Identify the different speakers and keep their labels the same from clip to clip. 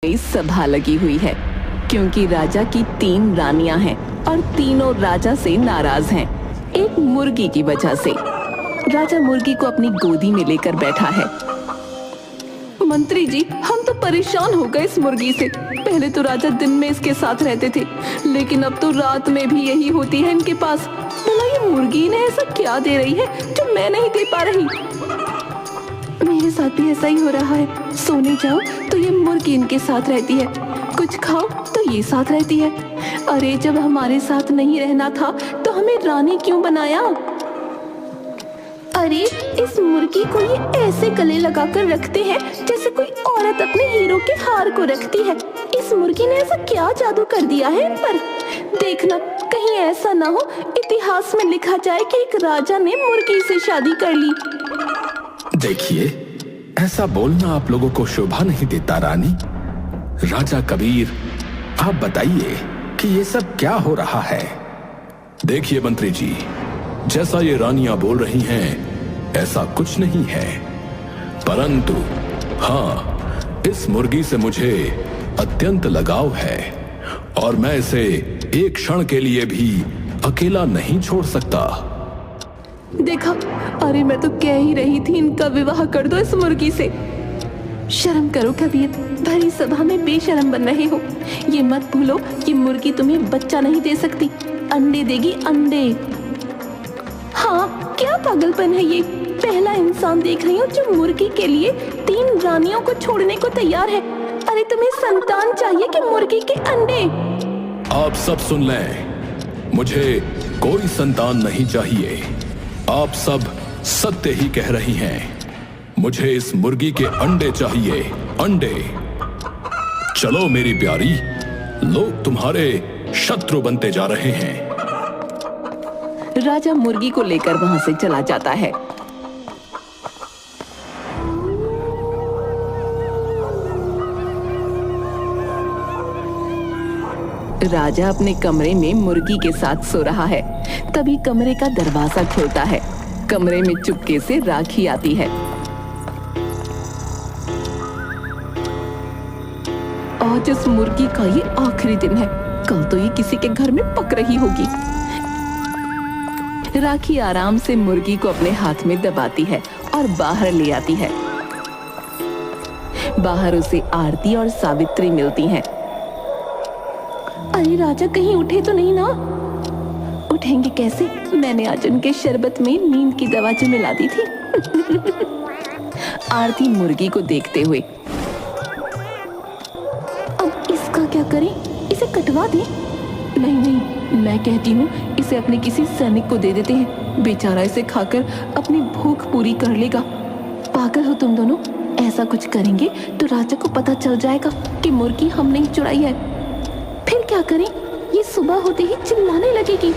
Speaker 1: इस सभा लगी हुई है क्योंकि राजा की 3 रानियां हैं और तीनों राजा से नाराज हैं। एक मुर्गी की वजह से राजा मुर्गी को अपनी गोदी में लेकर बैठा है। मंत्री जी, हम तो परेशान हो गए इस मुर्गी से। पहले तो राजा दिन में इसके साथ रहते थे, लेकिन अब तो रात में भी यही होती है इनके पास। भला ये मुर्गी ने ऐसा क्या दे रही है जो मैं नहीं दे पा रही? मेरे साथ भी ऐसा ही हो रहा है। सोने जाओ तो ये मुर्गी इनके साथ रहती है, कुछ खाओ तो ये साथ रहती है। अरे जब हमारे साथ नहीं रहना था तो हमें रानी क्यों बनाया? अरे इस मुर्गी को ये ऐसे गले लगाकर रखते हैं जैसे कोई औरत अपने हीरो के हार को रखती है। इस मुर्गी ने ऐसा क्या जादू कर दिया है इन पर? देखना कहीं ऐसा ना हो इतिहास में लिखा जाए कि एक राजा ने मुर्गी से शादी कर ली।
Speaker 2: देखिए, ऐसा बोलना आप लोगों को शोभा नहीं देता रानी। राजा कबीर, आप बताइए कि ये सब क्या हो रहा है? देखिए मंत्री जी, जैसा ये रानियां बोल रही हैं ऐसा कुछ नहीं है, परंतु हाँ, इस मुर्गी से मुझे अत्यंत लगाव है और मैं इसे एक क्षण के लिए भी अकेला नहीं छोड़ सकता।
Speaker 1: देखा, अरे मैं तो कह ही रही थी इनका विवाह कर दो इस मुर्गी से। शर्म करो कबीर, भरी सभा में बेशर्म बन रहे हो। ये मत भूलो कि मुर्गी तुम्हें बच्चा नहीं दे सकती, अंडे देगी, अंडे। हाँ, क्या पागलपन है ये? पहला इंसान देख रही हूँ जो मुर्गी के लिए 3 रानियों को छोड़ने को तैयार है। अरे तुम्हें संतान चाहिए कि मुर्गी के अंडे?
Speaker 2: आप सब सुन लें, मुझे कोई संतान नहीं चाहिए। आप सब सत्य ही कह रही हैं। मुझे इस मुर्गी के अंडे चाहिए, अंडे। चलो मेरी प्यारी, लोग तुम्हारे शत्रु बनते जा रहे हैं।
Speaker 1: राजा मुर्गी को लेकर वहां से चला जाता है। राजा अपने कमरे में मुर्गी के साथ सो रहा है। तभी कमरे का दरवाजा खुलता है। कमरे में चुपके से राखी आती है। आज इस मुर्गी का ये आखिरी दिन है, कल तो ये किसी के घर में पक रही होगी। राखी आराम से मुर्गी को अपने हाथ में दबाती है और बाहर ले आती है। बाहर उसे आरती और सावित्री मिलती हैं। अरे राजा कहीं उठे तो नहीं ना? उठेंगे कैसे? मैंने आज उनके शरबत में नींद की दवा जो मिला दी थी। आरती मुर्गी को देखते हुए, अब इसका क्या करें? इसे कटवा दें? नहीं नहीं, मैं कहती हूँ इसे अपने किसी सैनिक को दे देते हैं। बेचारा इसे खाकर अपनी भूख पूरी कर लेगा। पागल हो तुम दोनों? ऐसा कुछ करेंगे तो राजा को पता चल जाएगा कि मुर्गी हमने ही चुराई है। फिर क्या करें? ये सुबह होते ही चिल्लाने लगेगी।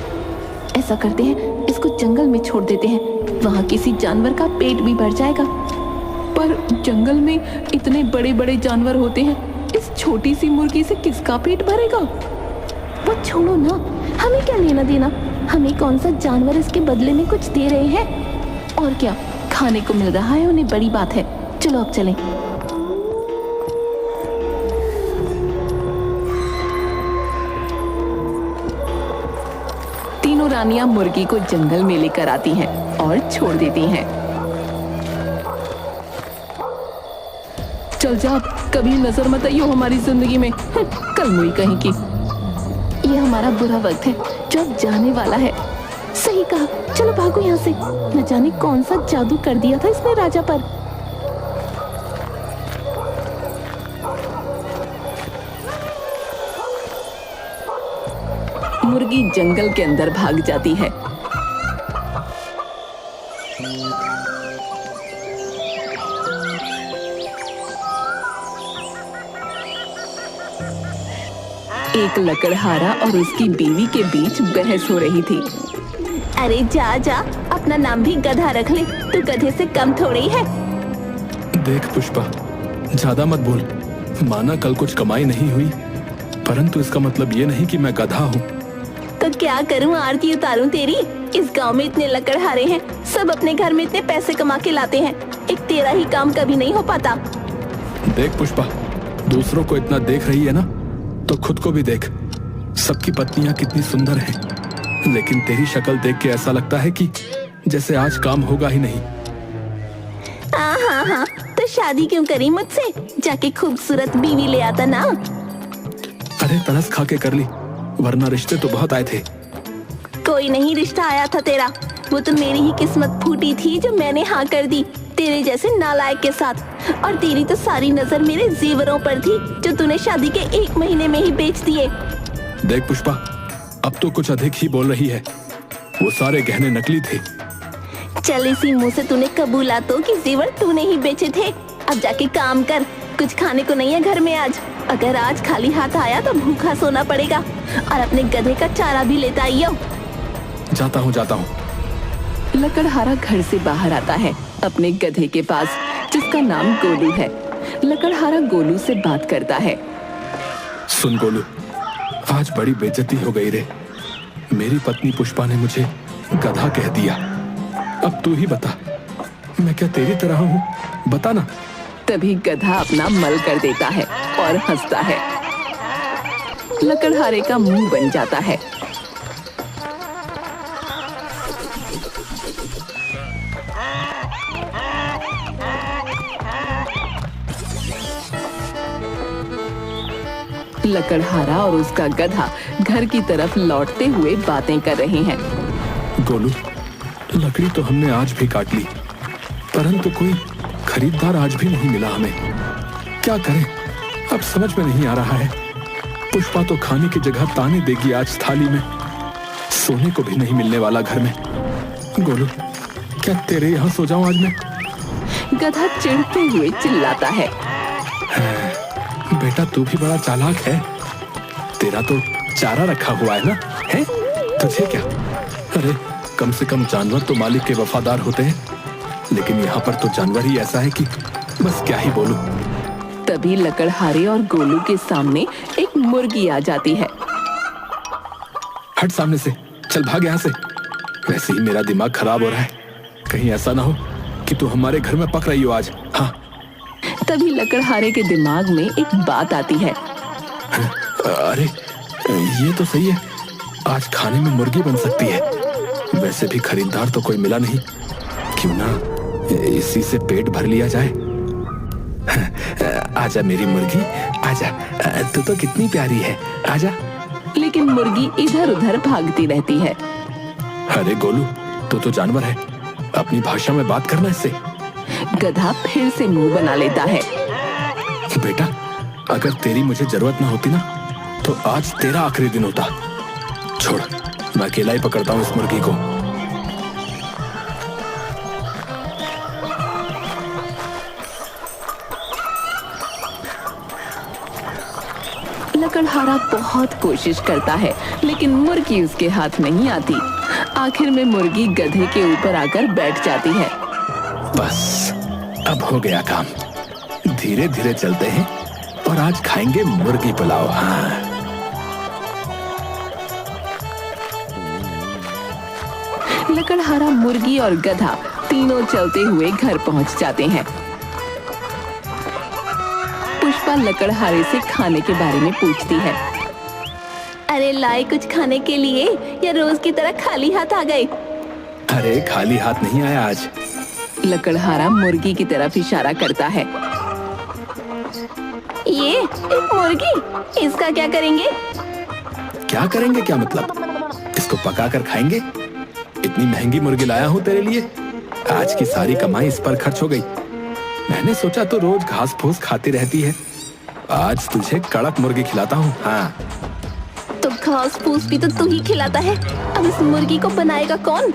Speaker 1: ऐसा करते हैं, इसको जंगल में छोड़ देते हैं, वहां किसी जानवर का पेट भी भर जाएगा। पर जंगल में इतने बड़े बड़े जानवर होते हैं, इस छोटी सी मुर्गी से किसका पेट भरेगा? वो छोड़ो ना, हमें क्या लेना देना? हमें कौन सा जानवर इसके बदले में कुछ दे रहे हैं? और क्या, खाने को मिल रहा है उन्हें, बड़ी बात है। चलो अब चलें। तीनों रानियां मुर्गी को जंगल में लेकर आती हैं और छोड़ देती हैं। चल जा, कभी नजर मत आइयो हमारी जिंदगी में। कल मुई कहीं की। ये हमारा बुरा वक्त है जो अब जाने वाला है। सही कहा, चलो भागो यहाँ से। न जाने कौन सा जादू कर दिया था इसने राजा पर। मुर्गी जंगल के अंदर भाग जाती है। एक लकड़हारा और उसकी बीवी के बीच बहस हो रही थी। अरे जा जा, अपना नाम भी गधा रख ले, तू गधे से कम थोड़ी है।
Speaker 2: देख पुष्पा, ज्यादा मत बोल। माना कल कुछ कमाई नहीं हुई, परंतु इसका मतलब ये नहीं कि मैं गधा हूँ।
Speaker 1: तो क्या करूं, आरती उतारूं तेरी? इस गांव में इतने लकड़हारे हैं, सब अपने घर में इतने पैसे कमा के लाते हैं, एक तेरा ही काम कभी नहीं हो पाता।
Speaker 2: देख पुष्पा, दूसरों को इतना देख रही है ना, तो खुद को भी देख। सबकी पत्नियां कितनी सुंदर हैं, लेकिन तेरी शक्ल देख के ऐसा लगता है कि जैसे आज काम होगा ही नहीं।
Speaker 1: हाँ, तो शादी क्यों करी मुझसे? जाके खूबसूरत बीवी ले आता ना।
Speaker 2: अरे तरस खा के कर ली, वरना रिश्ते तो बहुत आए थे।
Speaker 1: कोई नहीं रिश्ता आया था तेरा, वो तो मेरी ही किस्मत फूटी थी जो मैंने हाँ कर दी तेरे जैसे नालायक के साथ। और तेरी तो सारी नजर मेरे जेवरों पर थी जो तूने शादी के 1 महीने में ही बेच दिए।
Speaker 2: देख पुष्पा, अब तो कुछ अधिक ही बोल रही है। वो सारे गहने नकली थे।
Speaker 1: चल इसी मुंह से तूने कबूला तो कि जेवर तूने ही बेचे थे। अब जाके काम कर, कुछ खाने को नहीं है घर में आज। अगर आज खाली हाथ आया तो भूखा सोना पड़ेगा। और अपने गधे का चारा भी लेता आइयो।
Speaker 2: जाता हूँ।
Speaker 1: लकड़हारा घर से बाहर आता है अपने गधे के पास, जिसका नाम गोलू है। लकड़हारा गोलू से बात करता है।
Speaker 2: सुन गोलू, आज बड़ी बेइज्जती हो गई रे। मेरी पत्नी पुष्पा ने मुझे गधा कह दिया। अब तू ही बता, मैं क्या तेरी तरह हूँ? बता ना।
Speaker 1: तभी गधा अपना मल कर देता है और हंसता है। लकड़हारे का मुंह बन जाता है। लकड़हारा और उसका गधा घर की तरफ लौटते हुए बातें कर रहे हैं।
Speaker 2: गोलू, लकड़ी तो हमने आज भी काट ली, परंतु कोई खरीदार आज भी नहीं मिला हमें। क्या करें, अब समझ में नहीं आ रहा है। पुष्पा तो खाने की जगह ताने देगी आज थाली में। सोने को भी नहीं मिलने वाला घर में। गोलू, क्या तेरे यहाँ सो जाऊं आज मैं?
Speaker 1: गधा चिढ़ते हुए चिल्लाता है।
Speaker 2: बेटा, तू भी बड़ा चालाक है। तेरा तो चारा रखा हुआ है ना, है? तुझे क्या? अरे कम से कम जानवर तो मालिक के वफादार होते हैं, लेकिन यहाँ पर तो जानवर ही ऐसा है कि बस क्या ही बोलूं।
Speaker 1: तभी लकड़हारे और गोलू के सामने एक मुर्गी आ जाती है।
Speaker 2: हट सामने से, चल भाग यहाँ से। वैसे ही मेरा दिमाग खराब हो रहा है, कहीं ऐसा ना हो कि तू हमारे घर में पक रही हो आज। हाँ।
Speaker 1: तभी लकड़हारे के दिमाग में एक बात आती है।
Speaker 2: अरे ये तो सही है, आज खाने में मुर्गी बन सकती है। वैसे भी खरीदार तो कोई मिला नहीं, क्यों ना इसी से पेट भर लिया जाए। आजा मेरी मुर्गी, आजा, तू तो कितनी प्यारी है, आजा।
Speaker 1: लेकिन मुर्गी इधर उधर भागती रहती है।
Speaker 2: अरे गोलू, तू तो जानवर है, अपनी भाषा में बात करना इससे।
Speaker 1: गधा फिर से मुंह बना लेता है।
Speaker 2: बेटा, अगर तेरी मुझे जरूरत ना होती ना, तो आज तेरा आखिरी दिन होता। छोड़, मैं अकेला ही पकड़ता हूँ इस मुर्गी को।
Speaker 1: लकड़हारा बहुत कोशिश करता है, लेकिन मुर्गी उसके हाथ नहीं आती। आखिर में मुर्गी गधे के ऊपर आकर बैठ जाती है।
Speaker 2: बस अब हो गया काम। धीरे धीरे चलते हैं और आज खाएंगे मुर्गी पुलाव। हाँ।
Speaker 1: लकड़हारा, मुर्गी और गधा तीनों चलते हुए घर पहुंच जाते हैं। पुष्पा लकड़हारे से खाने के बारे में पूछती है। अरे लाए कुछ खाने के लिए, या रोज की तरह खाली हाथ आ गए?
Speaker 2: अरे खाली हाथ नहीं आया आज।
Speaker 1: लकड़हारा मुर्गी की तरफ इशारा करता है। ये एक मुर्गी, इसका क्या करेंगे?
Speaker 2: क्या करेंगे क्या मतलब? इसको पकाकर खाएंगे। इतनी महंगी मुर्गी लाया हूँ तेरे लिए, आज की सारी कमाई इस पर खर्च हो गई। मैंने सोचा तो रोज घास फूस खाती रहती है, आज तुझे कड़क मुर्गी खिलाता हूँ। हाँ।
Speaker 1: तो घास फूस भी तो तू ही खिलाता है, अब इस मुर्गी को बनाएगा कौन?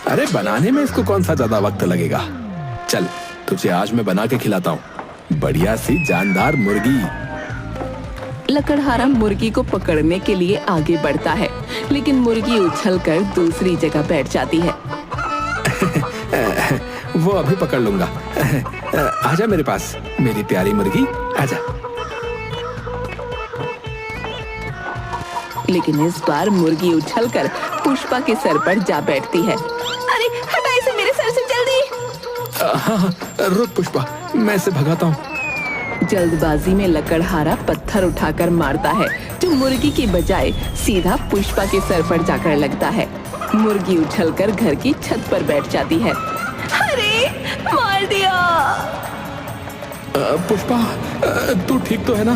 Speaker 2: अरे बनाने में इसको कौन सा ज्यादा वक्त लगेगा। चल तुझे आज मैं बना के खिलाता हूँ, बढ़िया सी जानदार मुर्गी।
Speaker 1: लकड़हारा मुर्गी को पकड़ने के लिए आगे बढ़ता है, लेकिन मुर्गी उछलकर दूसरी जगह बैठ जाती है।
Speaker 2: वो अभी पकड़ लूंगा। आजा मेरे पास, मेरी प्यारी मुर्गी, आजा।
Speaker 1: लेकिन इस बार मुर्गी उछलकर पुष्पा के सर पर जा बैठती है। अरे हटा इसे मेरे सर से जल्दी।
Speaker 2: हाँ, रुक पुष्पा, मैं इसे भगाता हूँ।
Speaker 1: जल्दबाजी में लकड़हारा पत्थर उठाकर मारता है जो मुर्गी की बजाय सीधा पुष्पा के सर पर जाकर लगता है। मुर्गी उछलकर घर की छत पर बैठ जाती है। अरे मार दिया।
Speaker 2: पुष्पा, तू ठीक तो है ना?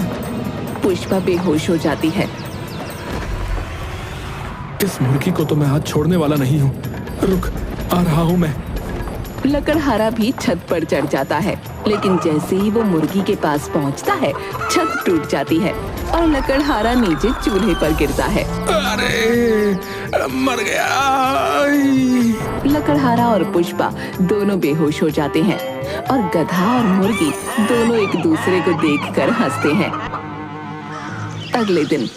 Speaker 1: पुष्पा बेहोश हो जाती है।
Speaker 2: इस मुर्गी को तो मैं हाथ छोड़ने वाला नहीं हूँ। रुक, आ रहा हूँ मैं।
Speaker 1: लकड़हारा भी छत पर चढ़ जाता है, लेकिन जैसे ही वो मुर्गी के पास पहुंचता है छत टूट जाती है और लकड़हारा नीचे चूल्हे पर गिरता है।
Speaker 2: अरे मर गया।
Speaker 1: लकड़हारा और पुष्पा दोनों बेहोश हो जाते हैं और गधा और मुर्गी दोनों एक दूसरे को देखकर हंसते हैं। अगले दिन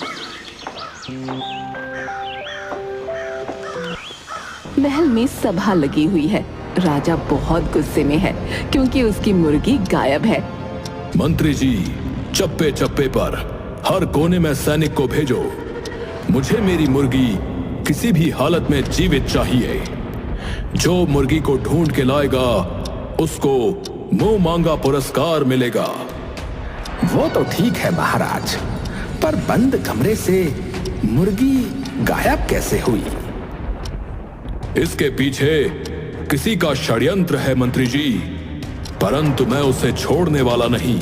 Speaker 1: महल में सभा लगी हुई है। राजा बहुत गुस्से में है क्योंकि उसकी मुर्गी गायब है।
Speaker 2: मंत्री जी, चप्पे चप्पे पर हर कोने में सैनिक को भेजो। मुझे मेरी मुर्गी किसी भी हालत में जीवित चाहिए। जो मुर्गी को ढूंढ के लाएगा उसको मुंह मांगा पुरस्कार मिलेगा।
Speaker 3: वो तो ठीक है महाराज, पर बंद कमरे से मुर्गी गायब कैसे हुई?
Speaker 2: इसके पीछे किसी का षड्यंत्र है मंत्री जी, परंतु मैं उसे छोड़ने वाला नहीं।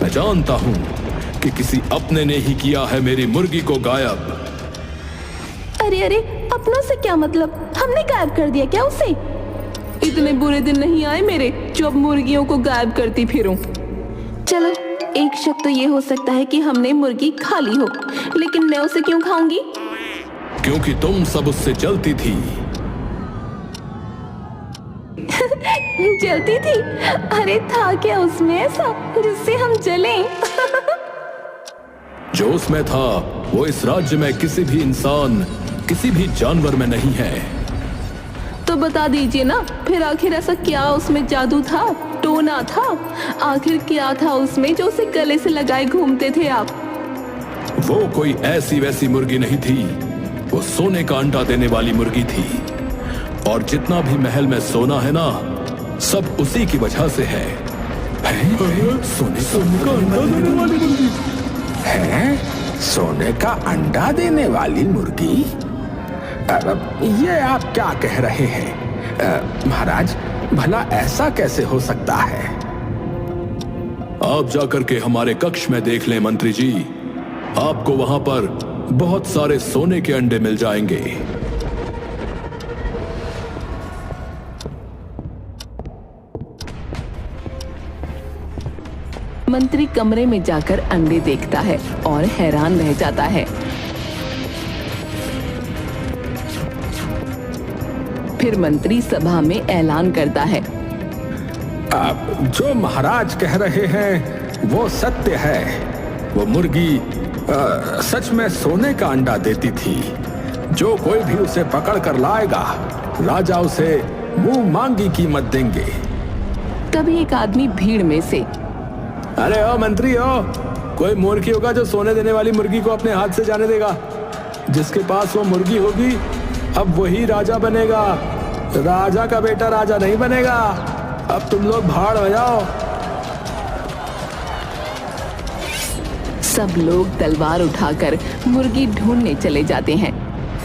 Speaker 2: मैं जानता हूं कि किसी अपने ने ही किया है मेरी मुर्गी को गायब।
Speaker 1: अरे अरे, अपनों से क्या मतलब? हमने गायब कर दिया क्या उसे? इतने बुरे दिन नहीं आए मेरे जो अब मुर्गियों को गायब करती फिरूं। चलो, एक शक तो ये हो सकता है कि हमने मुर्गी खा ली हो, लेकिन मैं उसे क्यों खाऊंगी?
Speaker 2: क्योंकि तुम सब उससे जलती थी।
Speaker 1: जलती थी? अरे था क्या उसमें ऐसा जिससे हम जलें?
Speaker 2: जो उसमें था वो इस राज्य में किसी भी इंसान, किसी भी जानवर में नहीं है।
Speaker 1: तो बता दीजिए ना, फिर आखिर ऐसा क्या उसमें जादू था, टोना था? आखिर क्या था उसमें जो उसे गले से लगाए घूमते थे आप?
Speaker 2: वो कोई ऐसी वैसी मुर्गी नहीं थी, वो सोने का अंडा देने वाली मुर्गी थी। और जितना भी महल में सोना है ना, सब उसी की वजह से है।
Speaker 3: सोने का अंडा देने वाली मुर्गी है? सोने का अंडा देने वाली मुर्गी? ये आप क्या कह रहे हैं महाराज? भला ऐसा कैसे हो सकता है?
Speaker 2: आप जाकर के हमारे कक्ष में देख लें मंत्री जी, आपको वहां पर बहुत सारे सोने के अंडे मिल जाएंगे।
Speaker 1: मंत्री कमरे में जाकर अंडे देखता है और हैरान रह जाता है। फिर मंत्री सभा में ऐलान करता है,
Speaker 3: जो महाराज कह रहे हैं वो सत्य है। वो मुर्गी सच में सोने का अंडा देती थी। जो कोई भी उसे पकड़ कर लाएगा, राजा उसे मुंह मांगी कीमत देंगे।
Speaker 1: तभी एक आदमी भीड़ में से,
Speaker 2: अरे ओ मंत्री हो, कोई मुर्गी होगा जो सोने देने वाली मुर्गी को अपने हाथ से जाने देगा? जिसके पास वो मुर्गी होगी अब वही राजा बनेगा। राजा का बेटा राजा नहीं बनेगा। अब तुम लोग भाड़ हो जाओ।
Speaker 1: सब लोग तलवार उठाकर मुर्गी ढूंढने चले जाते हैं।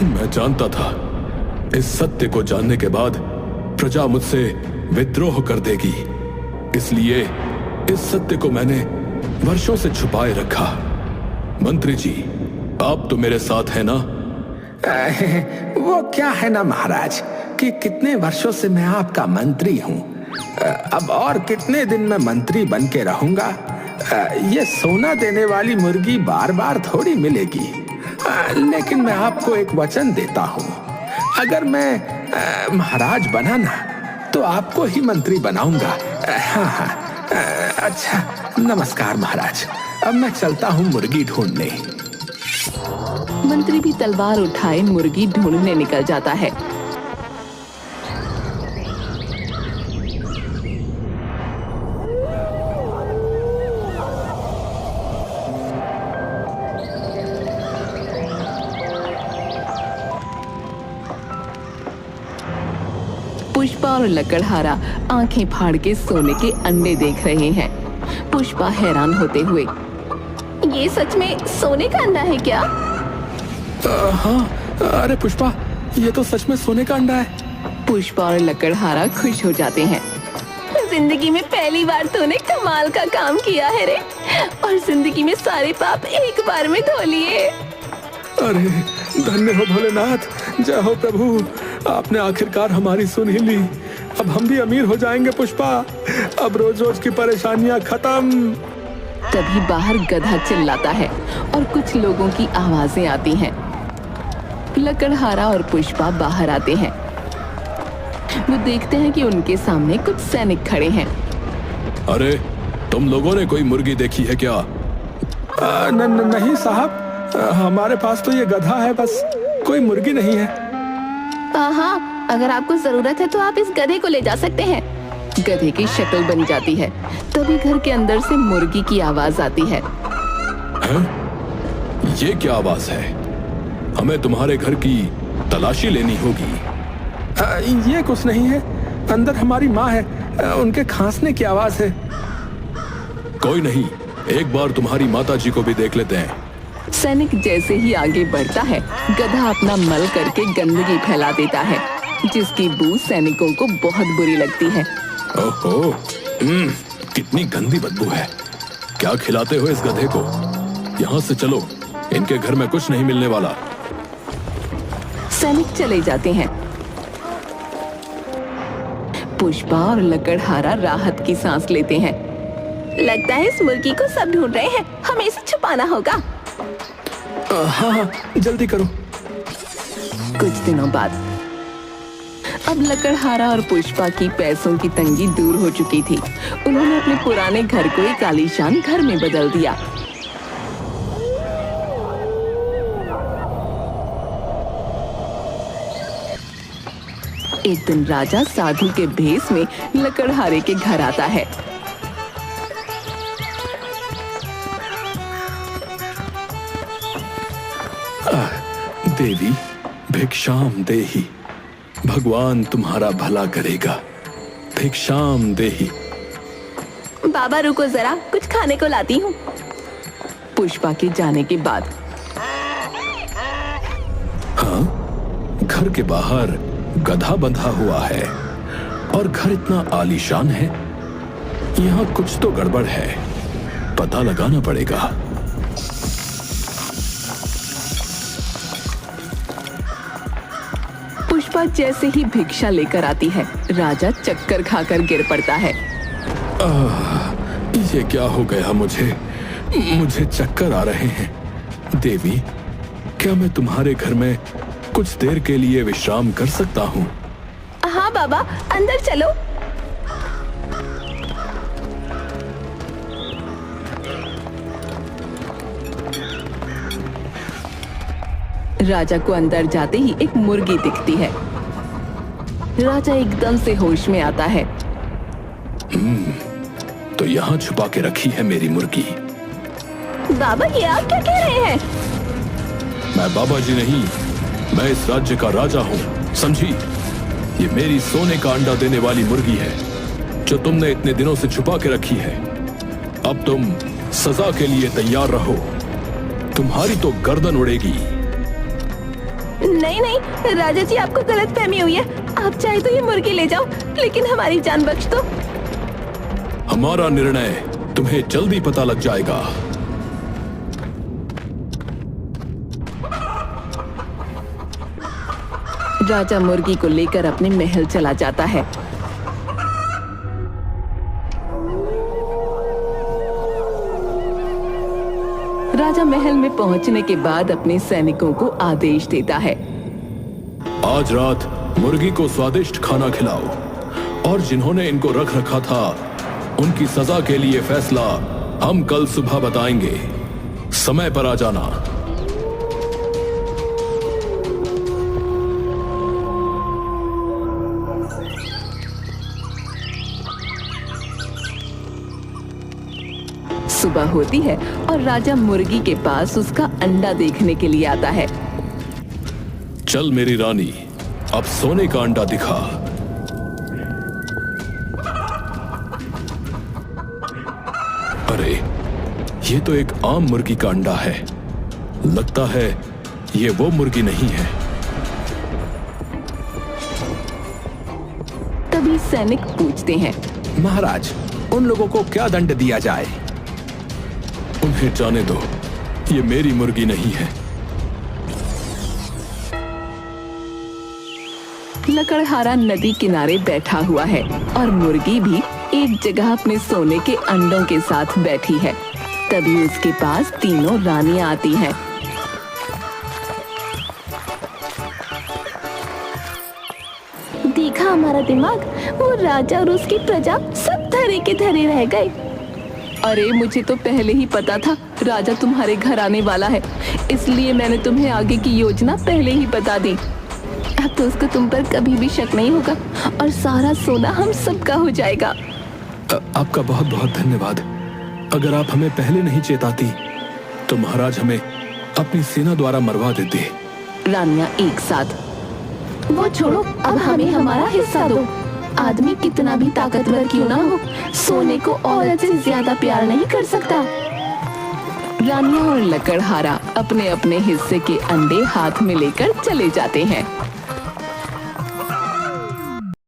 Speaker 2: मैं जानता था इस सत्य को जानने के बाद प्रजा मुझसे विद्रोह कर देगी, इसलिए इस सत्य को मैंने वर्षों से छुपाए रखा। मंत्री जी, आप तो मेरे साथ हैं ना?
Speaker 3: वो क्या है ना महाराज कि कितने वर्षों से मैं आपका मंत्री हूँ। अब और कितने दिन मैं मंत्री बन के रहूंगा। ये सोना देने वाली मुर्गी बार बार थोड़ी मिलेगी। लेकिन मैं आपको एक वचन देता हूँ, अगर मैं महाराज बना ना तो आपको ही मंत्री बनाऊंगा। हाँ, अच्छा, नमस्कार महाराज। अब मैं चलता हूँ मुर्गी ढूंढने।
Speaker 1: मंत्री भी तलवार उठाए मुर्गी ढूंढने निकल जाता है। पुष्पा और लकड़हारा आंखें फाड़ के सोने के अंडे देख रहे हैं। पुष्पा हैरान होते हुए, ये सच में सोने का अंडा है क्या?
Speaker 2: हाँ, अरे पुष्पा, ये तो सच में सोने का अंडा है।
Speaker 1: पुष्पा और लकड़हारा खुश हो जाते हैं। जिंदगी में पहली बार तूने कमाल का काम किया है रे, और जिंदगी में सारे पाप एक बार में धो लिए।
Speaker 2: अरे धन्य हो भोलेनाथ, जय हो प्रभु, आपने आखिरकार हमारी सुन ही ली। अब हम भी अमीर हो जाएंगे पुष्पा, अब रोज रोज की परेशानियां खत्म।
Speaker 1: तभी बाहर गधा चिल्लाता है और कुछ लोगों की आवाजें आती हैं। लकड़हारा और पुष्पा बाहर आते हैं। वो देखते हैं कि उनके सामने कुछ सैनिक खड़े हैं।
Speaker 2: अरे तुम लोगों ने कोई मुर्गी देखी है क्या? नहीं साहब, हमारे पास तो ये गधा है, बस कोई मुर्गी नहीं है।
Speaker 1: हाँ, अगर आपको जरूरत है तो आप इस गधे को ले जा सकते हैं। गधे की शक्ल बन जाती है। तभी घर के अंदर से मुर्गी की आवाज आती है।
Speaker 2: हैं? ये क्या आवाज है? हमें तुम्हारे घर की तलाशी लेनी होगी। ये कुछ नहीं है, अंदर हमारी माँ है, उनके खांसने की आवाज है। कोई नहीं, एक बार तुम्हारी माता जी को भी देख लेते हैं।
Speaker 1: सैनिक जैसे ही आगे बढ़ता है, गधा अपना मल करके गंदगी फैला देता है, जिसकी बू सैनिकों को बहुत बुरी लगती है।
Speaker 2: ओहो, कितनी गंदी बदबू है। क्या खिलाते हो इस गधे को? यहाँ से चलो, इनके घर में कुछ नहीं मिलने वाला।
Speaker 1: सैनिक चले जाते हैं। पुष्पा और लकड़हारा राहत की सांस लेते हैं। लगता है इस मुर्गी को सब ढूंढ रहे हैं, हमें इसे छुपाना होगा।
Speaker 2: हाँ, जल्दी करो।
Speaker 1: कुछ दिनों बाद अब लकड़हारा और पुष्पा की पैसों की तंगी दूर हो चुकी थी। उन्होंने अपने पुराने घर को एक आलीशान घर में बदल दिया। एक दिन राजा साधु के भेष में लकड़हारे के घर आता है।
Speaker 2: देवी भिक्षाम देही, भगवान तुम्हारा भला करेगा, भिक्षाम देही।
Speaker 1: बाबा रुको जरा, कुछ खाने को लाती हूँ। पुष्पा के जाने के बाद
Speaker 2: हाँ, घर के बाहर गधा बंधा हुआ है और घर इतना आलीशान है। यहाँ कुछ तो गड़बड़ है, पता लगाना पड़ेगा।
Speaker 1: पुष्पा जैसे ही भिक्षा लेकर आती है, राजा चक्कर खाकर गिर पड़ता है।
Speaker 2: ये क्या हो गया? मुझे चक्कर आ रहे हैं। देवी, क्या मैं तुम्हारे घर में कुछ देर के लिए विश्राम कर सकता हूँ?
Speaker 1: हाँ बाबा, अंदर चलो। राजा को अंदर जाते ही एक मुर्गी दिखती है। राजा एकदम से होश में आता है।
Speaker 2: तो यहाँ छुपा के रखी है मेरी मुर्गी।
Speaker 1: बाबा, ये आप क्या कह रहे हैं?
Speaker 2: मैं बाबा जी नहीं, मैं इस राज्य का राजा हूँ, समझी? ये मेरी सोने का अंडा देने वाली मुर्गी है, जो तुमने इतने दिनों से छुपा के रखी है। अब तुम सजा के लिए तैयार रहो, तुम्हारी तो गर्दन उड़ेगी।
Speaker 1: नहीं नहीं राजा जी, आपको गलतफहमी हुई है। आप चाहे तो ये मुर्गी ले जाओ, लेकिन हमारी जान बख्श दो।
Speaker 2: हमारा निर्णय तुम्हें जल्दी पता लग जाएगा।
Speaker 1: राजा मुर्गी को लेकर अपने महल चला जाता है। राजा महल में पहुंचने के बाद अपने सैनिकों को आदेश देता है।
Speaker 2: आज रात मुर्गी को स्वादिष्ट खाना खिलाओ, और जिन्होंने इनको रख रखा था उनकी सजा के लिए फैसला हम कल सुबह बताएंगे। समय पर आ जाना।
Speaker 1: सुबह होती है और राजा मुर्गी के पास उसका अंडा देखने के लिए आता है।
Speaker 2: चल मेरी रानी, अब सोने का अंडा दिखा। ये तो एक आम मुर्गी का अंडा है। लगता है ये वो मुर्गी नहीं है।
Speaker 1: तभी सैनिक पूछते हैं,
Speaker 3: महाराज, उन लोगों को क्या दंड दिया जाए?
Speaker 2: उन्हें जाने दो, ये मेरी मुर्गी नहीं है।
Speaker 1: लकड़हारा नदी किनारे बैठा हुआ है और मुर्गी भी एक जगह अपने सोने के अंडों के साथ बैठी है। तभी उसके पास तीनों रानियां आती हैं। देखा हमारा दिमाग, वो राजा और उसकी प्रजा सब धरे के धरे रह गए। अरे मुझे तो पहले ही पता था राजा तुम्हारे घर आने वाला है, इसलिए मैंने तुम्हें आगे की योजना पहले ही बता दी। अब तो उसको तुम पर कभी भी शक नहीं होगा और सारा सोना हम सबका हो जाएगा।
Speaker 2: आपका बहुत बहुत धन्यवाद। अगर आप हमें पहले नहीं चेताती तो महाराज हमें अपनी सेना द्वारा मरवा देते।
Speaker 1: रानियां एक साथ, वो छोड़ो, अब हमें हमारा हिस्सा दो। आदमी कितना भी ताकतवर क्यों ना हो, सोने को औरत से ज्यादा प्यार नहीं कर सकता। रानियां और लकड़हारा अपने अपने हिस्से के अंडे हाथ में लेकर चले जाते हैं।